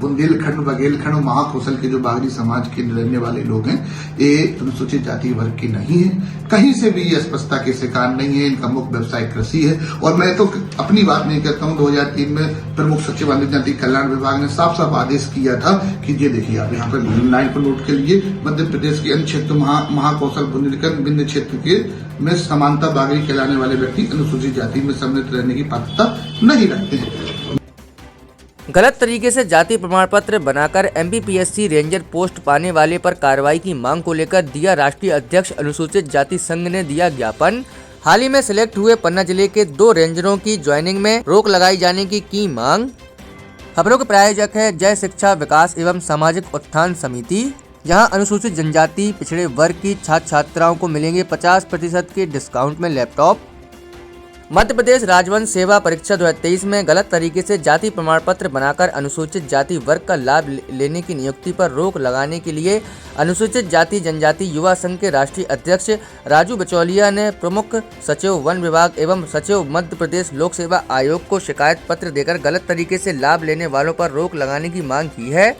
बुंदेलखंड, बघेलखंड और महाकौशल के जो बागरी समाज के रहने वाले लोग हैं, ये अनुसूचित जाति वर्ग के नहीं है। कहीं से भी ये अस्पष्टता के शिकार नहीं है। इनका मुख्य व्यवसाय कृषि है। और मैं तो अपनी बात नहीं कहता हूँ, 2003 में प्रमुख सचिव जनजाति कल्याण विभाग ने साफ साफ आदेश किया था कि ये देखिए आप यहाँ पर लाइन पर नोट के लिए मध्य प्रदेश के अन्य क्षेत्र महाकौशल बुंदेलखंड विभिन्न क्षेत्र के में समानता बागरी कहलाने वाले व्यक्ति अनुसूचित जाति में सम्मिलित रहने की पात्रता नहीं रखते हैं। गलत तरीके से जाति प्रमाण पत्र बनाकर एमपीपीएससी रेंजर पोस्ट पाने वाले पर कार्रवाई की मांग को लेकर दिया राष्ट्रीय अध्यक्ष अनुसूचित जाति संघ ने दिया ज्ञापन। हाल ही में सिलेक्ट हुए पन्ना जिले के 2 रेंजरों की ज्वाइनिंग में रोक लगाई जाने की मांग। खबरों के प्रायोजक है जय शिक्षा विकास एवं सामाजिक उत्थान समिति, जहां अनुसूचित जनजाति पिछड़े वर्ग की छात्र छात्राओं को मिलेंगे 50% के डिस्काउंट में लैपटॉप। मध्य प्रदेश राजवंश सेवा परीक्षा 2023 में गलत तरीके से जाति प्रमाण पत्र बनाकर अनुसूचित जाति वर्ग का लाभ लेने की नियुक्ति पर रोक लगाने के लिए अनुसूचित जाति जनजाति युवा संघ के राष्ट्रीय अध्यक्ष राजू बचौलिया ने प्रमुख सचिव वन विभाग एवं सचिव मध्य प्रदेश लोक सेवा आयोग को शिकायत पत्र देकर गलत तरीके से लाभ लेने वालों पर रोक लगाने की मांग की है।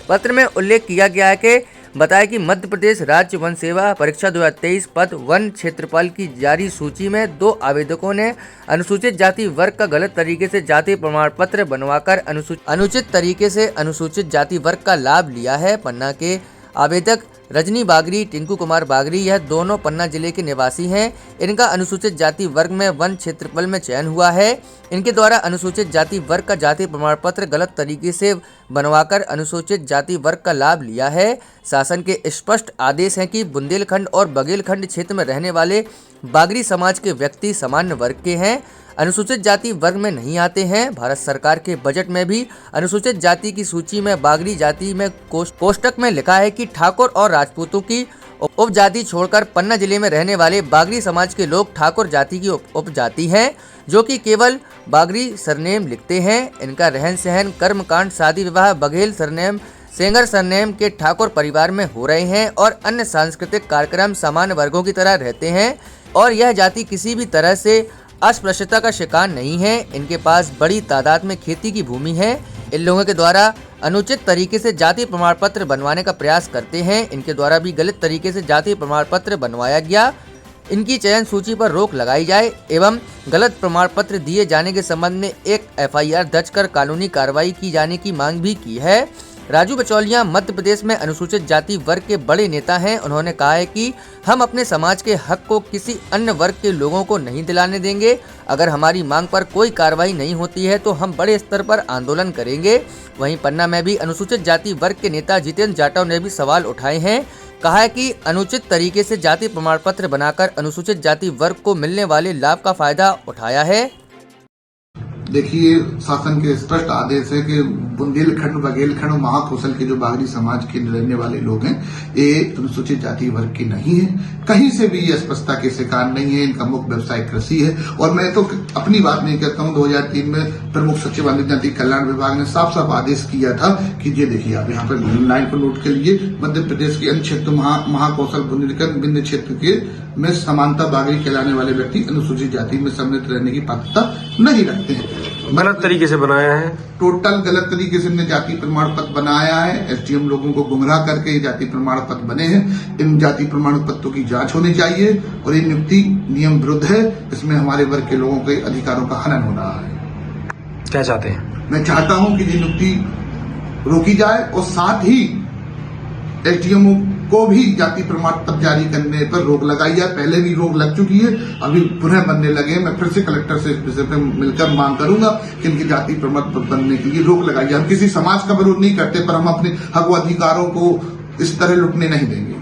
पत्र में उल्लेख किया गया है कि बताया कि मध्य प्रदेश राज्य वन सेवा परीक्षा 2023 पद वन क्षेत्रपाल की जारी सूची में 2 आवेदकों ने अनुसूचित जाति वर्ग का गलत तरीके से जाति प्रमाण पत्र बनवाकर अनुचित तरीके से अनुसूचित जाति वर्ग का लाभ लिया है। पन्ना के आवेदक रजनी बागरी, टिंकू कुमार बागरी, यह दोनों पन्ना जिले के निवासी हैं। इनका अनुसूचित जाति वर्ग में वन क्षेत्रफल में चयन हुआ है। इनके द्वारा अनुसूचित जाति वर्ग का जाति प्रमाण पत्र गलत तरीके से बनवाकर अनुसूचित जाति वर्ग का लाभ लिया है। शासन के स्पष्ट आदेश हैं कि बुंदेलखंड और बघेलखंड क्षेत्र में रहने वाले बागरी समाज के व्यक्ति सामान्य वर्ग के हैं, अनुसूचित जाति वर्ग में नहीं आते हैं। भारत सरकार के बजट में भी अनुसूचित जाति की सूची में बागरी जाति में कोष्टक में लिखा है कि ठाकुर और राजपूतों की उपजाति छोड़कर पन्ना जिले में रहने वाले बागरी समाज के लोग ठाकुर जाति की उपजाति हैं, जो कि केवल बागरी सरनेम लिखते हैं। इनका रहन सहन, कर्मकांड, शादी विवाह बघेल सरनेम, सेंगर सरनेम के ठाकुर परिवार में हो रहे हैं और अन्य सांस्कृतिक कार्यक्रम सामान्य वर्गों की तरह रहते हैं और यह जाति किसी भी तरह से अस्पृश्यता का शिकार नहीं है। इनके पास बड़ी तादाद में खेती की भूमि है। इन लोगों के द्वारा अनुचित तरीके से जाति प्रमाण पत्र बनवाने का प्रयास करते हैं। इनके द्वारा भी गलत तरीके से जाति प्रमाण पत्र बनवाया गया। इनकी चयन सूची पर रोक लगाई जाए एवं गलत प्रमाण पत्र दिए जाने के संबंध में एक FIR दर्ज कर कानूनी कार्रवाई की जाने की मांग भी की है। राजू बचौलिया मध्य प्रदेश में अनुसूचित जाति वर्ग के बड़े नेता हैं। उन्होंने कहा है कि हम अपने समाज के हक को किसी अन्य वर्ग के लोगों को नहीं दिलाने देंगे। अगर हमारी मांग पर कोई कार्रवाई नहीं होती है तो हम बड़े स्तर पर आंदोलन करेंगे। वहीं पन्ना में भी अनुसूचित जाति वर्ग के नेता जितेंद्र जाटव ने भी सवाल उठाए हैं। कहा है कि अनुचित तरीके से जाति प्रमाण पत्र बनाकर अनुसूचित जाति वर्ग को मिलने वाले लाभ का फायदा उठाया है। देखिए, शासन के स्पष्ट आदेश है कि बुंदेलखंड, बघेलखंड और महाकौशल के जो बागरी समाज के रहने वाले लोग हैं, ये अनुसूचित जाति वर्ग के नहीं है। कहीं से भी ये अस्पष्टता के शिकार नहीं है। इनका मुख्य व्यवसाय कृषि है। और मैं तो अपनी बात नहीं कहता हूँ, 2003 में प्रमुख सचिव जनजाति कल्याण विभाग ने साफ साफ आदेश किया था कि ये देखिए आप यहाँ पर लाइन पर नोट के लिए मध्य प्रदेश के अन्य क्षेत्र महाकौशल बुंदेलखंड विभिन्न क्षेत्र के में समानता बागरी कहलाने वाले व्यक्ति अनुसूचित जाति में सम्मिलित रहने की पात्रता नहीं रखते हैं। गलत तरीके से बनाया है, टोटल गलत तरीके से हमने जाति प्रमाण पत्र बनाया है। SDM लोगों को गुमराह करके ये जाति प्रमाण पत्र बने हैं। इन जाति प्रमाण पत्रों की जांच होनी चाहिए और ये नियुक्ति नियम विरुद्ध है। इसमें हमारे वर्ग के लोगों के अधिकारों का हनन हो रहा है। क्या चाहते हैं? मैं चाहता हूं कि ये नियुक्ति रोकी जाए और साथ ही SDM को भी जाति प्रमाण पत्र जारी करने पर रोक लगाई जाए। पहले भी रोक लग चुकी है, अभी पुनः बनने लगे। मैं फिर से कलेक्टर से इस विषय पर मिलकर मांग करूंगा कि इनकी जाति प्रमाण पत्र बनने के लिए रोक लगाई जाए। हम किसी समाज का विरोध नहीं करते, पर हम अपने हक व अधिकारों को इस तरह लुटने नहीं देंगे।